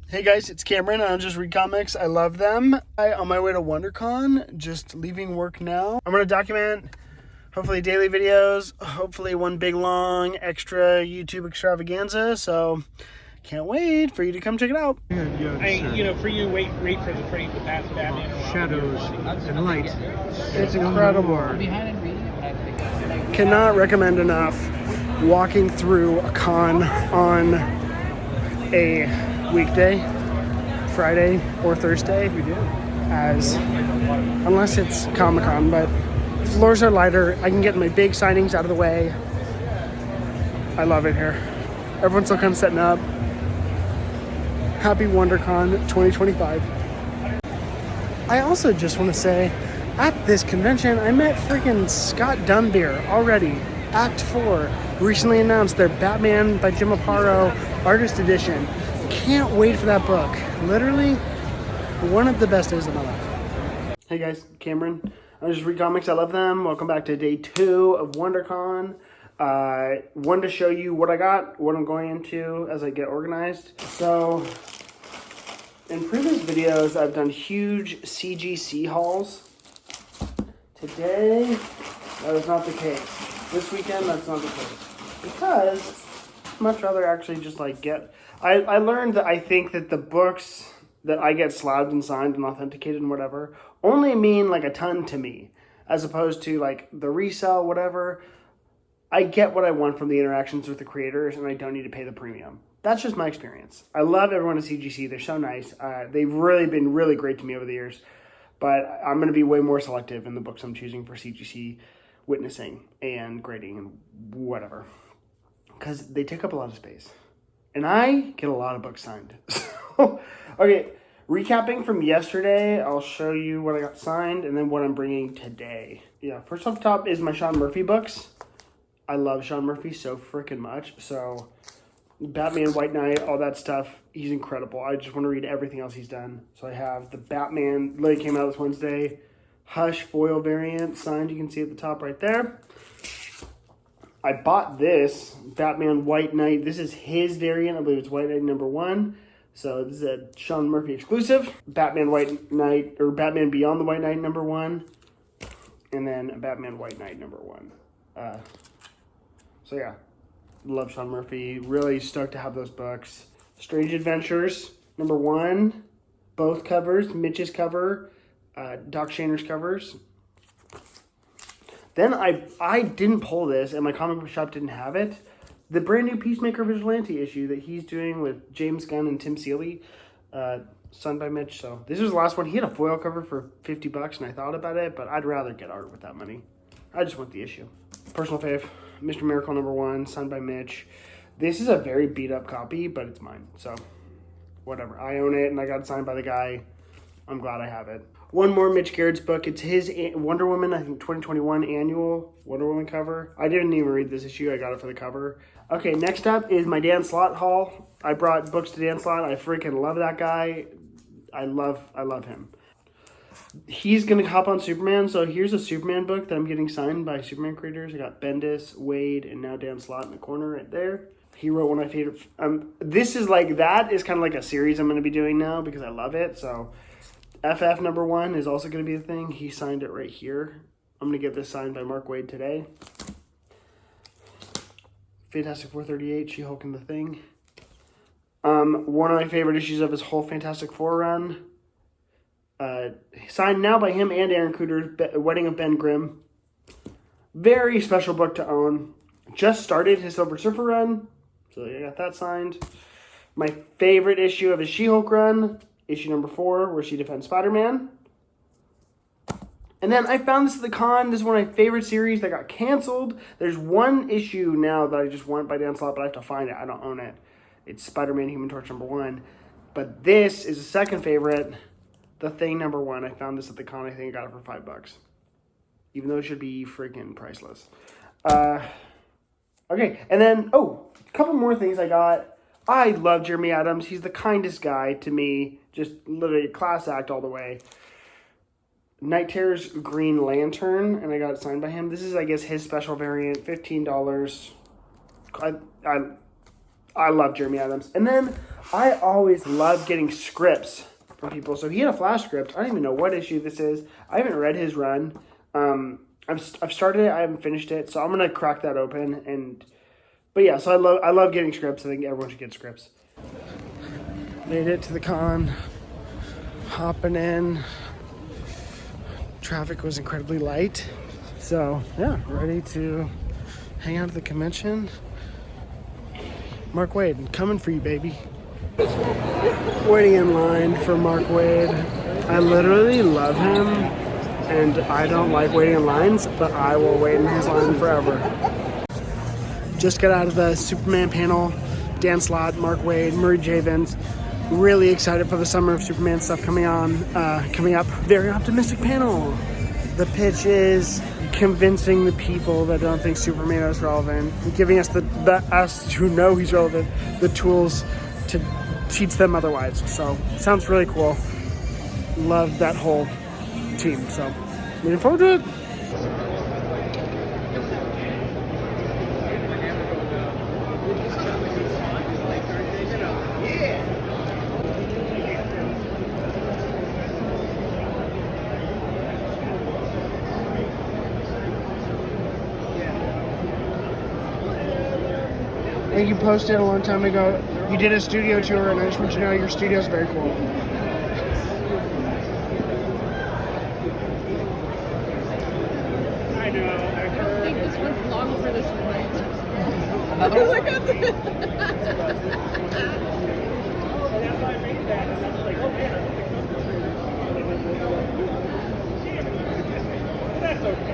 Hey guys, it's Cameron. I just read comics. I love them. On my way to WonderCon, just leaving work now. I'm going to document hopefully daily videos, hopefully one big long extra YouTube extravaganza. So can't wait for you to come check it out. For you, wait for the train to pass Batman. Shadows and light. It's incredible. Cannot recommend enough walking through a con on a weekday, Friday or Thursday, unless it's Comic-Con, but floors are lighter. I can get my big signings out of the way. I love it here. Everyone's still kind of setting up. Happy WonderCon 2025. I also just want to say, at this convention, I met freaking Scott Dunbier already. Act 4 recently announced their Batman by Jim Aparo Artist Edition. Can't wait for that book. Literally, one of the best days of my life. Hey guys, Cameron. I just read comics. I love them. Welcome back to day 2 of WonderCon. Wanted to show you what I got, what I'm going into as I get organized. So, in previous videos, I've done huge CGC hauls. Today, that is not the case. This weekend, that's not the case. Because I'd much rather actually just get... I learned that I think that the books that I get slabbed and signed and authenticated and whatever only mean a ton to me, as opposed to the resale, whatever. I get what I want from the interactions with the creators, and I don't need to pay the premium. That's just my experience. I love everyone at CGC. They're so nice. They've really been really great to me over the years, but I'm going to be way more selective in the books I'm choosing for CGC witnessing and grading and whatever, because they take up a lot of space. And I get a lot of books signed. So, okay, recapping from yesterday, I'll show you what I got signed and then what I'm bringing today. Yeah, first off the top is my Sean Murphy books. I love Sean Murphy so freaking much. So, Batman, White Knight, all that stuff, he's incredible. I just want to read everything else he's done. So I have the Batman, literally came out this Wednesday, Hush foil variant signed. You can see at the top right there. I bought this Batman White Knight. This is his variant. I believe it's White Knight #1. So this is a Sean Murphy exclusive. Batman White Knight, or Batman Beyond the White Knight #1. And then Batman White Knight #1. So yeah, love Sean Murphy. Really stoked to have those books. Strange Adventures #1. Both covers. Mitch's cover. Doc Shaner's covers. Then I didn't pull this, and my comic book shop didn't have it. The brand new Peacemaker Vigilante issue that he's doing with James Gunn and Tim Seeley, signed by Mitch. So this was the last one. He had a foil cover for $50, and I thought about it, but I'd rather get art with that money. I just want the issue. Personal fave, Mr. Miracle #1, signed by Mitch. This is a very beat up copy, but it's mine. So whatever. I own it, and I got it signed by the guy. I'm glad I have it. One more Mitch GERADS book. It's his Wonder Woman, I think 2021 annual Wonder Woman cover. I didn't even read this issue. I got it for the cover. Okay, next up is my Dan Slott haul. I brought books to Dan Slott. I freaking love that guy. I love him. He's going to hop on Superman. So here's a Superman book that I'm getting signed by Superman creators. I got Bendis, Wade, and now Dan Slott in the corner right there. He wrote one of my favorite... this is that is kind of a series I'm going to be doing now because I love it. So... FF #1 is also going to be the thing. He signed it right here. I'm going to get this signed by Mark Waid today. Fantastic 438, She-Hulk and the Thing. One of my favorite issues of his whole Fantastic Four run. Signed now by him and Aaron Kuder's Wedding of Ben Grimm. Very special book to own. Just started his Silver Surfer run. So I got that signed. My favorite issue of his She-Hulk run. Issue #4, where she defends Spider-Man. And then I found this at the con. This is one of my favorite series that got canceled. There's one issue now that I just want by Dan Slott, but I have to find it. I don't own it. It's Spider-Man Human Torch #1. But this is a second favorite. The Thing #1. I found this at the con. I think I got it for $5. Even though it should be freaking priceless. Okay, and then, a couple more things I got. I love Jeremy Adams. He's the kindest guy to me. Just literally a class act all the way. Night Terror's Green Lantern, and I got it signed by him. This is, I guess, his special variant, $15. I love Jeremy Adams. And then I always love getting scripts from people. So he had a flash script. I don't even know what issue this is. I haven't read his run. I've started it. I haven't finished it. So I'm going to crack that open. But yeah, so I love getting scripts. I think everyone should get scripts. Made it to the con. Hopping in. Traffic was incredibly light. So yeah, ready to hang out at the convention. Mark WAID, coming for you, baby. Waiting in line for Mark WAID. I literally love him, and I don't like waiting in lines, but I will wait in his line forever. Just got out of the Superman panel. Dan Slott, Mark WAID, Murray Javins. Really excited for the Summer of Superman stuff coming up. Very optimistic panel. The pitch is convincing the people that don't think Superman is relevant, giving us us who know he's relevant the tools to teach them otherwise. So sounds really cool. Love that whole team. So looking forward to it. I think you posted a long time ago, you did a studio tour, and I just want you to know your studio is very cool. I know. I don't think this one's long for this one, right? Another one? Look at this. That's why I made that. And I was like, oh man. That's okay.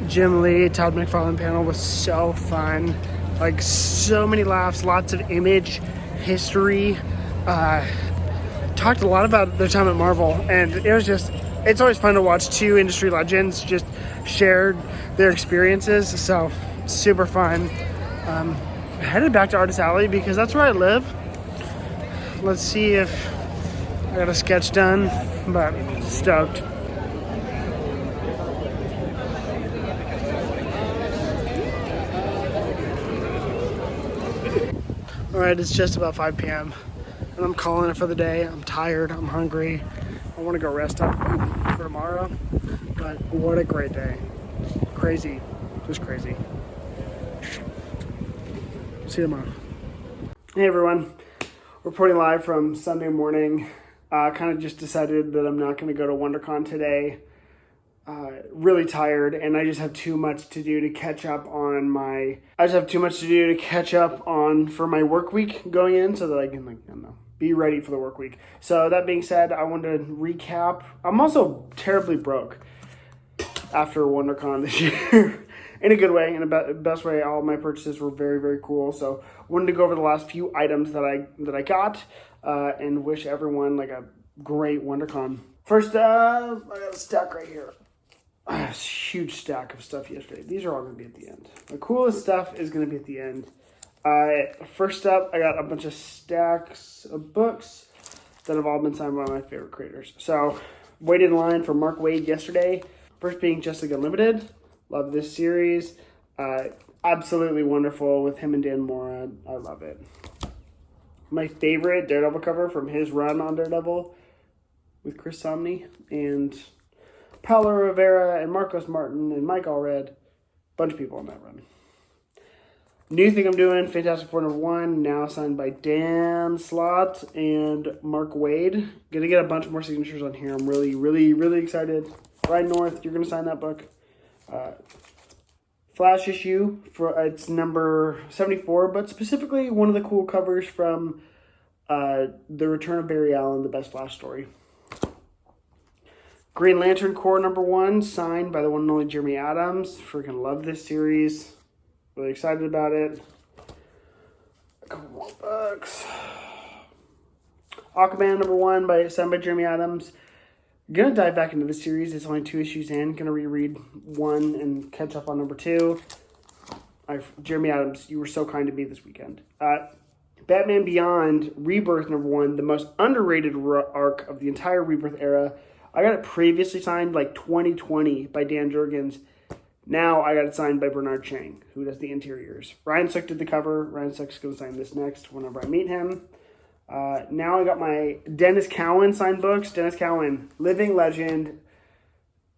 Jim Lee, Todd McFarlane panel was so fun. Like, so many laughs, lots of image, history. Talked a lot about their time at Marvel, and it's always fun to watch two industry legends just share their experiences. So, super fun. Headed back to Artist Alley because that's where I live. Let's see if I got a sketch done, but stoked. Alright, it's just about 5 p.m. and I'm calling it for the day. I'm tired, I'm hungry. I want to go rest up for tomorrow. But what a great day. Crazy. Just crazy. See you tomorrow. Hey everyone. Reporting live from Sunday morning. Kind of just decided that I'm not going to go to WonderCon today. Really tired, and I just have too much to do to catch up on for my work week going in, so that I can be ready for the work week. So that being said, I wanted to recap. I'm also terribly broke after WonderCon this year, in a good way, in a best way. All my purchases were very, very cool. So I wanted to go over the last few items that I got, and wish everyone like a great WonderCon. First, I got a stack right here. A huge stack of stuff yesterday. These are all going to be at the end. The coolest stuff is going to be at the end. First up, I got a bunch of stacks of books that have all been signed by my favorite creators. So, waited in line for Mark WAID yesterday. First being Justice Unlimited. Love this series. Absolutely wonderful with him and Dan Mora. I love it. My favorite Daredevil cover from his run on Daredevil with Chris Samnee and Paulo Rivera and Marcos Martin and Mike Allred. Bunch of people on that run. New thing I'm doing, Fantastic Four #1, now signed by Dan Slott and Mark WAID. Gonna get a bunch more signatures on here. I'm really, really, really excited. Ryan North, you're gonna sign that book. Flash issue, it's number 74, but specifically one of the cool covers from The Return of Barry Allen, the best Flash story. Green Lantern Corps #1, signed by the one and only Jeremy Adams. Freaking love this series. Really excited about it. A couple more books. Aquaman #1, signed by Jeremy Adams. Gonna dive back into this series. It's only 2 issues in. Gonna reread 1 and catch up on #2. Jeremy Adams, you were so kind to me this weekend. Batman Beyond Rebirth #1, the most underrated arc of the entire Rebirth era. I got it previously signed like 2020 by Dan Jurgens. Now I got it signed by Bernard Chang, who does the interiors. Ryan Sook did the cover. Ryan Sook's going to sign this next whenever I meet him. Now I got my Dennis Cowan signed books. Dennis Cowan, living legend,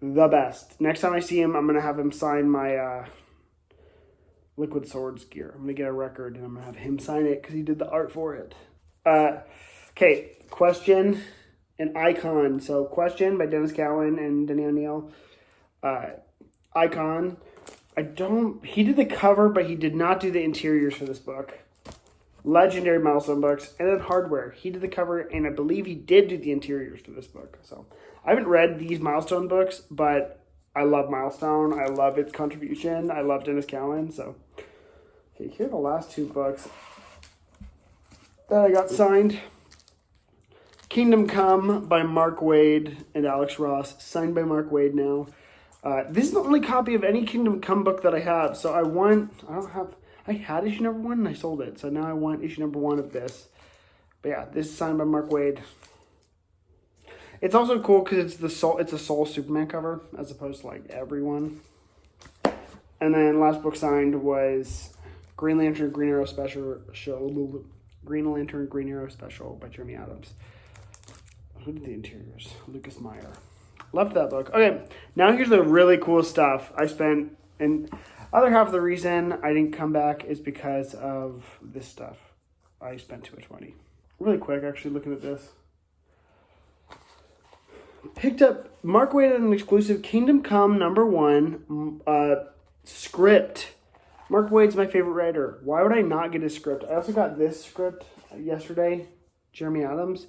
the best. Next time I see him, I'm going to have him sign my Liquid Swords gear. I'm going to get a record and I'm going to have him sign it because he did the art for it. Okay, Question and Icon. So Question by Dennis Cowan and Denny O'Neil. Icon. He did the cover, but he did not do the interiors for this book. Legendary Milestone books. And then Hardware. He did the cover, and I believe he did do the interiors for this book. So I haven't read these Milestone books, but I love Milestone. I love its contribution. I love Dennis Cowan. So, okay, here are the last two books that I got signed. Kingdom Come by Mark Waid and Alex Ross. Signed by Mark Waid now. This is the only copy of any Kingdom Come book that I have. So I had issue #1 and I sold it. So now I want issue #1 of this. But yeah, this is signed by Mark Waid. It's also cool because it's a Soul Superman cover as opposed to like everyone. And then last book signed was Green Lantern Green Arrow Special by Jeremy Adams. Who did the interiors? Lucas Meyer. Loved that book. Okay, now here's the really cool stuff I spent. And other half of the reason I didn't come back is because of this stuff. I spent too much money. Really quick, actually, looking at this. Picked up Mark Waid an exclusive Kingdom Come #1 script. Mark Waid's my favorite writer. Why would I not get his script? I also got this script yesterday, Jeremy Adams.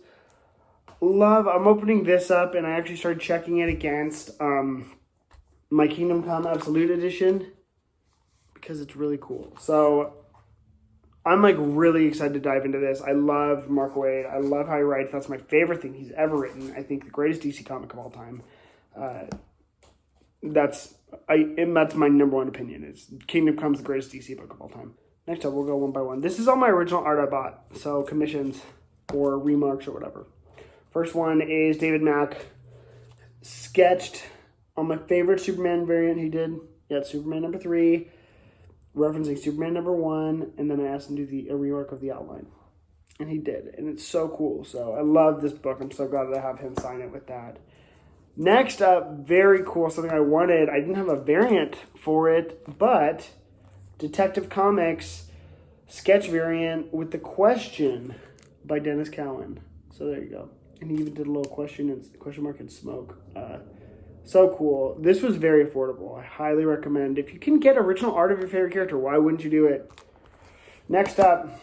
I'm opening this up, and I actually started checking it against my Kingdom Come Absolute Edition because it's really cool. So I'm like really excited to dive into this. I love Mark Waid. I love how he writes. That's my favorite thing he's ever written. I think the greatest DC comic of all time. That's my #1 opinion. Is Kingdom Come's the greatest DC book of all time. Next up, we'll go one by one. This is all my original art I bought, so commissions or remarks or whatever. First one is David Mack sketched on my favorite Superman variant he did. Yeah, it's Superman #3, referencing Superman #1, and then I asked him to do a rework of the outline. And he did, and it's so cool. So I love this book. I'm so glad to have him sign it with that. Next up, very cool, something I wanted. I didn't have a variant for it, but Detective Comics sketch variant with the Question by Dennis Cowan. So there you go. And he even did a little question mark and smoke. So cool. This was very affordable. I highly recommend. If you can get original art of your favorite character, why wouldn't you do it? Next up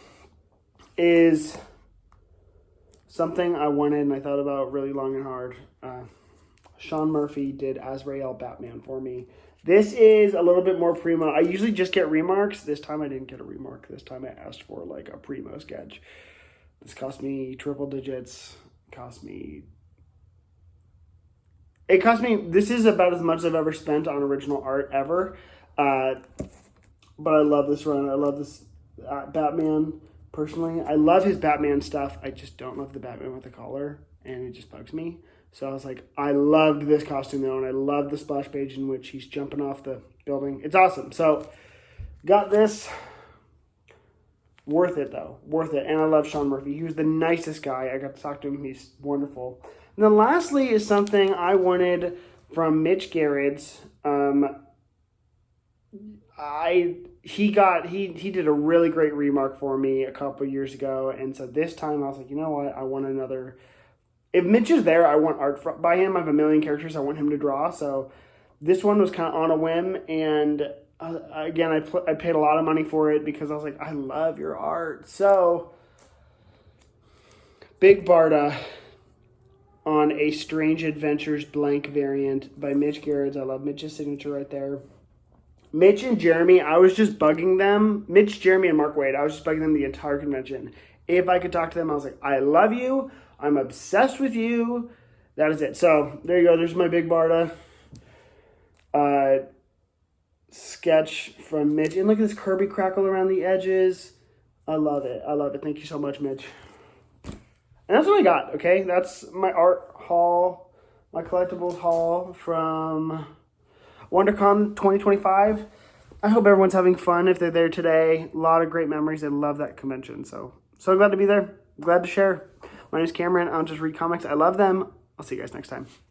is something I wanted and I thought about really long and hard. Sean Murphy did Azrael Batman for me. This is a little bit more primo. I usually just get remarks. This time I didn't get a remark. This time I asked for like a primo sketch. This cost me triple digits. This is about as much as I've ever spent on original art ever. But I love this run. I love this Batman, personally. I love his Batman stuff. I just don't love the Batman with the collar, and it just bugs me. So I was like, I loved this costume though, and I love the splash page in which he's jumping off the building. It's awesome. So got this. Worth it, though. Worth it. And I love Sean Murphy. He was the nicest guy. I got to talk to him. He's wonderful. And then lastly is something I wanted from Mitch GERADS. He did a really great remark for me a couple years ago. And so this time I was like, you know what? I want another. If Mitch is there, I want art by him. I have a million characters I want him to draw. So this one was kind of on a whim. And again, I paid a lot of money for it because I was like, I love your art. So, Big Barda on a Strange Adventures blank variant by Mitch GERADS. I love Mitch's signature right there. Mitch and Jeremy, I was just bugging them. Mitch, Jeremy, and Mark Waid, I was just bugging them the entire convention. If I could talk to them, I was like, I love you. I'm obsessed with you. That is it. So, there you go. There's my Big Barda sketch from Mitch. And look at this Kirby crackle around the edges. I love it. I love it. Thank you so much, Mitch. And that's what I got, okay? That's my art haul, my collectibles haul from WonderCon 2025. I hope everyone's having fun if they're there today. A lot of great memories. I love that convention. So glad to be there. Glad to share. My name is Cameron. I don't just read comics. I love them. I'll see you guys next time.